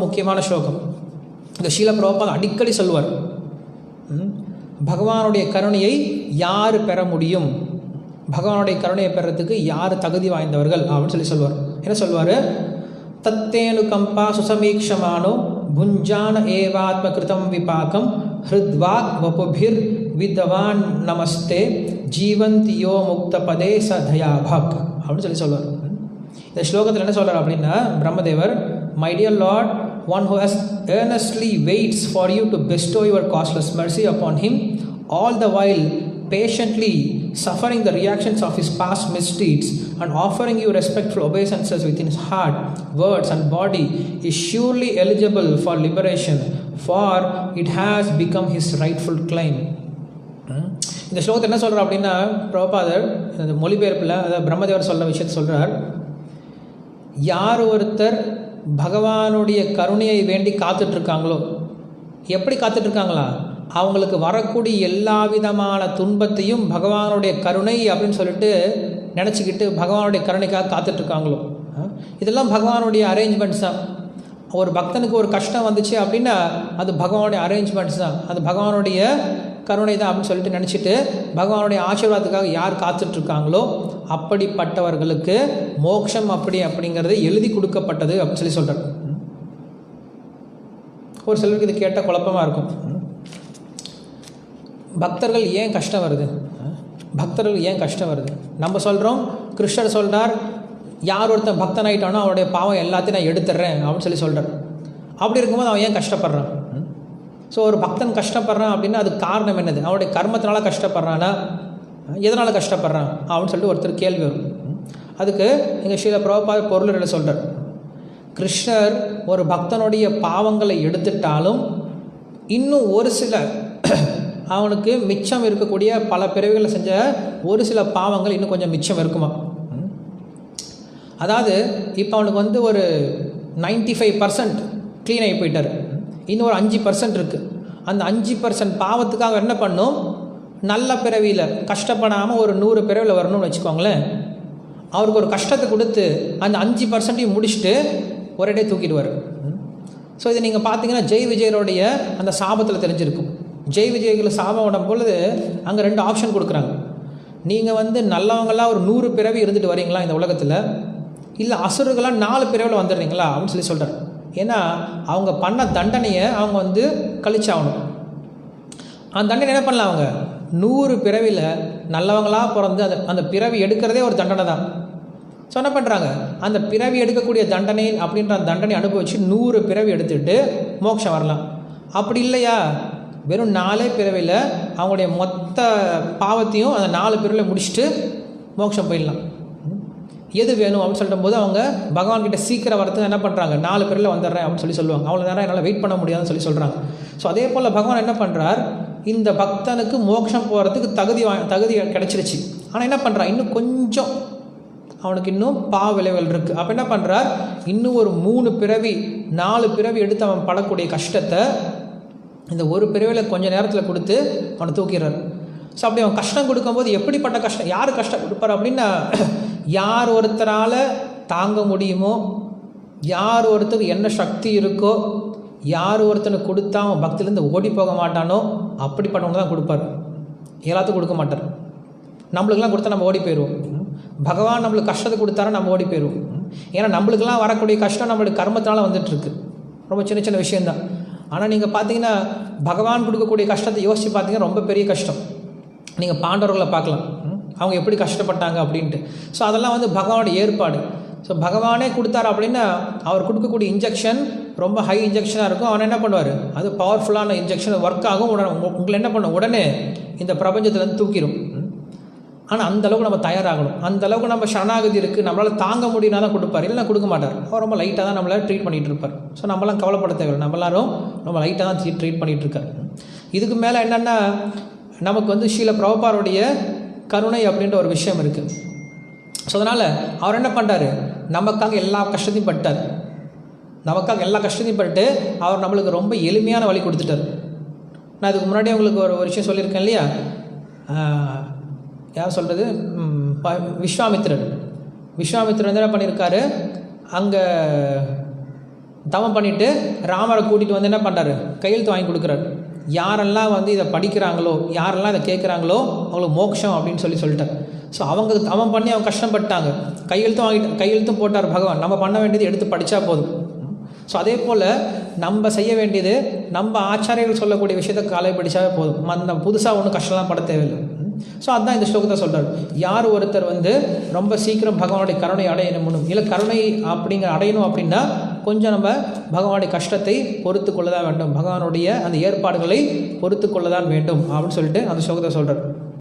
முக்கியமான ஸ்லோகம். இந்த ஸ்ரீல பிரபுபாத் அடிக்கடி சொல்வார், பகவானுடைய கருணையை யார் பெற முடியும், பகவானுடைய கருணையை பெறத்துக்கு யார் தகுதி வாய்ந்தவர்கள் அப்படின்னு சொல்வார். என்ன சொல்வார்? தத்தேனு கம்பா சுசமீக்ஷமானோ புஞ்சான ஏவாத்ம கிருதம் விபாக்கம் ஹிருத்வாக் வபுபிர் வித்வான் நமஸ்தே ஜீவந்தியோ முக்த பதே சதயாபாக் அப்படின்னு சொல்லுவார். இந்த ஸ்லோகத்தில் என்ன சொல்கிறார் அப்படின்னா, பிரம்மதேவர், my dear lord, one who has earnestly waits for you to bestow your costless mercy upon him, all the while patiently suffering the reactions of his past misdeeds and offering you respectful obeisances within his heart, words and body, is surely eligible for liberation, for it has become his rightful claim. இந்த ஸ்லோகத்தை என்ன சொல்கிறார் அப்படின்னா, பிரபுபாதர் மொழிபெயர்ப்பில் அதாவது பிரம்மதேவர் சொல்கிற விஷயத்தை சொல்கிறார். யார் ஒருத்தர் பகவானுடைய கருணையை வேண்டி காத்துட்ருக்காங்களோ, எப்படி காத்துட்ருக்காங்களா, அவங்களுக்கு வரக்கூடிய எல்லா விதமான துன்பத்தையும் பகவானுடைய கருணை அப்படின்னு சொல்லிட்டு நினச்சிக்கிட்டு பகவானுடைய கருணைக்காக காத்துட்ருக்காங்களோ, இதெல்லாம் பகவானுடைய அரேஞ்ச்மெண்ட்ஸ் தான். ஒரு பக்தனுக்கு ஒரு கஷ்டம் வந்துச்சு அப்படின்னா அது பகவானுடைய அரேஞ்ச்மெண்ட்ஸ் தான், அது பகவானுடைய கருணை தான் அப்படின்னு சொல்லிட்டு நினச்சிட்டு பகவானுடைய ஆசீர்வாதத்துக்காக யார் காத்துட்ருக்காங்களோ அப்படிப்பட்டவர்களுக்கு மோட்சம் அப்படிங்கிறது எழுதி கொடுக்கப்பட்டது அப்படின்னு சொல்கிறார். ஒரு சிலருக்கு இது கேட்டால் குழப்பமாக இருக்கும். பக்தர்கள் ஏன் கஷ்டம் வருது, பக்தர்கள் ஏன் கஷ்டம் வருது? நம்ம சொல்கிறோம், கிருஷ்ணர் சொல்கிறார், யார் ஒருத்தன் பக்தன் ஆகிட்டானோ அவனுடைய பாவம் எல்லாத்தையும் நான் எடுத்துடுறேன் அப்படின்னு சொல்கிறார். அப்படி இருக்கும்போது அவன் ஏன் கஷ்டப்படுறான்? ஸோ ஒரு பக்தன் கஷ்டப்படுறான் அப்படின்னா அதுக்கு காரணம் என்னது? அவனுடைய கர்மத்தினால கஷ்டப்படுறானா, எதனால் கஷ்டப்படுறான் அப்படின்னு சொல்லிட்டு ஒருத்தர் கேள்வி வரும். அதுக்கு எங்கள் ஸ்ரீல பிரபுபாத் பொருள் சொல்கிறார், கிருஷ்ணர் ஒரு பக்தனுடைய பாவங்களை எடுத்துட்டாலும் இன்னும் ஒரு சில அவனுக்கு மிச்சம் இருக்கக்கூடிய பல பிறவிகளை செஞ்ச ஒரு சில பாவங்கள் இன்னும் கொஞ்சம் மிச்சம் இருக்குமா. அதாவது இப்போ அவனுக்கு ஒரு 95% க்ளீன் ஆகி போயிட்டார், இன்னும் ஒரு 5% இருக்குது. அந்த 5% பாவத்துக்காக என்ன பண்ணும், நல்ல பிறவியில் கஷ்டப்படாமல் ஒரு 100 பிறவியில் வரணும்னு வச்சுக்கோங்களேன். அவருக்கு ஒரு கஷ்டத்தை கொடுத்து அந்த 5% முடிச்சுட்டு ஒரே தூக்கிடுவார். ஸோ இதை நீங்கள் பார்த்தீங்கன்னா ஜெய் விஜயருடைய அந்த சாபத்தில் தெரிஞ்சிருக்கும். ஜெய் விஜய்களை சாபம் விடும் பொழுது அங்கே 2 ஆப்ஷன் கொடுக்குறாங்க. நீங்கள் நல்லவங்களாம் ஒரு 100 பிறவி இருந்துட்டு வரீங்களா இந்த உலகத்தில், இல்லை அசுரர்களாக 4 பிறவியில் வந்துடுறீங்களா அப்படின்னு சொல்கிறார். ஏன்னா அவங்க பண்ண தண்டனையை அவங்க கழிச்சாகணும். அந்த தண்டனை என்ன பண்ணலாம், அவங்க 100 பிறவியில் நல்லவங்களாக பிறந்து அந்த பிறவி எடுக்கிறதே ஒரு தண்டனை தான். ஸோ என்ன பண்ணுறாங்க, அந்த பிறவி எடுக்கக்கூடிய தண்டனை அப்படின்ற அந்த தண்டனை அனுபவிச்சு 100 பிறவி எடுத்துகிட்டு மோட்சம் வரலாம். அப்படி இல்லையா, வெறும் 4 பிறவியில் அவங்களுடைய மொத்த பாவத்தையும் அந்த 4 பிறவியில் முடிச்சுட்டு மோட்சம் போயிடலாம். எது வேணும் அப்படின்னு சொல்லும் போது அவங்க பகவான்கிட்ட சீக்கிரம் வரத்துக்கு என்ன பண்ணுறாங்க, 4 பிறவியில் வந்துடுறேன் அப்படின்னு சொல்லுவாங்க. அவ்வளோ நேரம் என்னால் வெயிட் பண்ண முடியாதுன்னு சொல்கிறாங்க. ஸோ அதே போல் பகவான் என்ன பண்ணுறார், இந்த பக்தனுக்கு மோட்சம் போகிறதுக்கு தகுதி கிடச்சிருச்சு. ஆனால் என்ன பண்ணுறான், இன்னும் கொஞ்சம் அவனுக்கு இன்னும் பாவ விளைவுகள் இருக்குது. அப்போ என்ன பண்ணுறார், இன்னும் ஒரு 3 பிறவி 4 பிறவி எடுத்து அவன் படக்கூடிய கஷ்டத்தை இந்த ஒரு பிறவியில் கொஞ்சம் நேரத்தில் கொடுத்து அவனை தூக்கிடுறார். ஸோ அப்படி அவன் கஷ்டம் கொடுக்கும்போது எப்படிப்பட்ட கஷ்டம், யார் கஷ்டம் கொடுப்பார் அப்படின்னா, யார் ஒருத்தரால் தாங்க முடியுமோ, யார் ஒருத்தருக்கு என்ன சக்தி இருக்கோ, யார் ஒருத்தனுக்கு கொடுத்தா அவன் பக்திலேருந்து ஓடி போக மாட்டானோ அப்படிப்பட்டவங்க தான் கொடுப்பார். எல்லாத்துக்கும் கொடுக்க மாட்டார். நம்மளுக்கெல்லாம் கொடுத்தா நம்ம ஓடி போயிடுவோம். பகவான் நம்மளுக்கு கஷ்டத்தை கொடுத்தாரா நம்ம ஓடி போயிடுவோம். ஏன்னா நம்மளுக்கெல்லாம் வரக்கூடிய கஷ்டம் நம்மளுடைய கர்மத்தினால வந்துட்டுருக்கு. ரொம்ப சின்ன சின்ன விஷயந்தான். ஆனால் நீங்கள் பார்த்தீங்கன்னா பகவான் கொடுக்கக்கூடிய கஷ்டத்தை யோசித்து பார்த்தீங்கன்னா ரொம்ப பெரிய கஷ்டம். நீங்கள் பாண்டவர்களை பார்க்கலாம், அவங்க எப்படி கஷ்டப்பட்டாங்க அப்படின்ட்டு. ஸோ அதெல்லாம் பகவானோட ஏற்பாடு. ஸோ பகவானே கொடுத்தாரு அப்படின்னா அவர் கொடுக்கக்கூடிய இன்ஜெக்ஷன் ரொம்ப ஹை இன்ஜெக்ஷனாக இருக்கும். அவன் என்ன பண்ணுவார், அது பவர்ஃபுல்லான இன்ஜெக்ஷன் ஒர்க் ஆகும். உங்களை என்ன பண்ணும், உடனே இந்த பிரபஞ்சத்துலேருந்து தூக்கிடும். ஆனால் அந்தளவுக்கு நம்ம தயாராகணும், அந்தளவுக்கு நம்ம சரணாகதி இருக்குது, நம்மளால் தாங்க முடியும்னா தான் கொடுப்பார், இல்லைன்னா கொடுக்க மாட்டார். அவர் ரொம்ப லைட்டாக தான் நம்மளை ட்ரீட் பண்ணிகிட்டு இருப்பார். ஸோ நம்மளாம் கவலைப்பட தேவையில்லை, நம்ம எல்லாரும் ரொம்ப லைட்டாக தான் ட்ரீட் பண்ணிகிட்டு இருக்கார். இதுக்கு மேலே என்னென்னா நமக்கு ஸ்ரீல பிரபுபாருடைய கருணை அப்படின்ற ஒரு விஷயம் இருக்குது. ஸோ அதனால் அவர் என்ன பண்ணுறாரு, நமக்காக எல்லா கஷ்டத்தையும் பட்டார். நமக்காக எல்லா கஷ்டத்தையும் பட்டு அவர் நம்மளுக்கு ரொம்ப எளிமையான வழி கொடுத்துட்டார். நான் இதுக்கு முன்னாடி உங்களுக்கு ஒரு விஷயம் சொல்லியிருக்கேன் இல்லையா, யார் சொல்கிறது, விஸ்வாமித்திரர் என்ன பண்ணியிருக்காரு, அங்கே தவம் பண்ணிவிட்டு ராமரை கூட்டிகிட்டு வந்து என்ன பண்ணுறாரு, கையெழுத்து வாங்கி கொடுக்குறாரு. யாரெல்லாம் வந்து இதை படிக்கிறாங்களோ, யாரெல்லாம் இதை கேட்குறாங்களோ அவங்களுக்கு மோட்சம் அப்படின்னு சொல்லிட்டார். ஸோ அவங்க தவம் பண்ணி அவங்க கஷ்டப்பட்டாங்க, கையெழுத்தும் போட்டார் பகவான். நம்ம பண்ண வேண்டியது எடுத்து படித்தா போதும். ஸோ அதே போல் நம்ம செய்ய வேண்டியது நம்ம ஆச்சாரியர்கள் சொல்லக்கூடிய விஷயத்தை காலை படித்தாவே போதும். நம்ம புதுசாக ஒன்றும் கஷ்டம்லாம் பட தேவையில்லை. ஸோ அதுதான் இந்த ஸ்லோகத்தை சொல்கிறார். யார் ஒருத்தர் வந்து ரொம்ப சீக்கிரம் பகவானுடைய கருணை அடையணும், இல்லை கருணை அடையணும் அப்படின்னா கொஞ்சம் நம்ம பகவானுடைய கஷ்டத்தை பொறுத்து கொள்ள தான் வேண்டும், பகவானுடைய அந்த ஏற்பாடுகளை பொறுத்து கொள்ள தான் வேண்டும் அப்படின்னு சொல்லிட்டு அந்த ஸ்லோகத்தை சொல்கிறார்.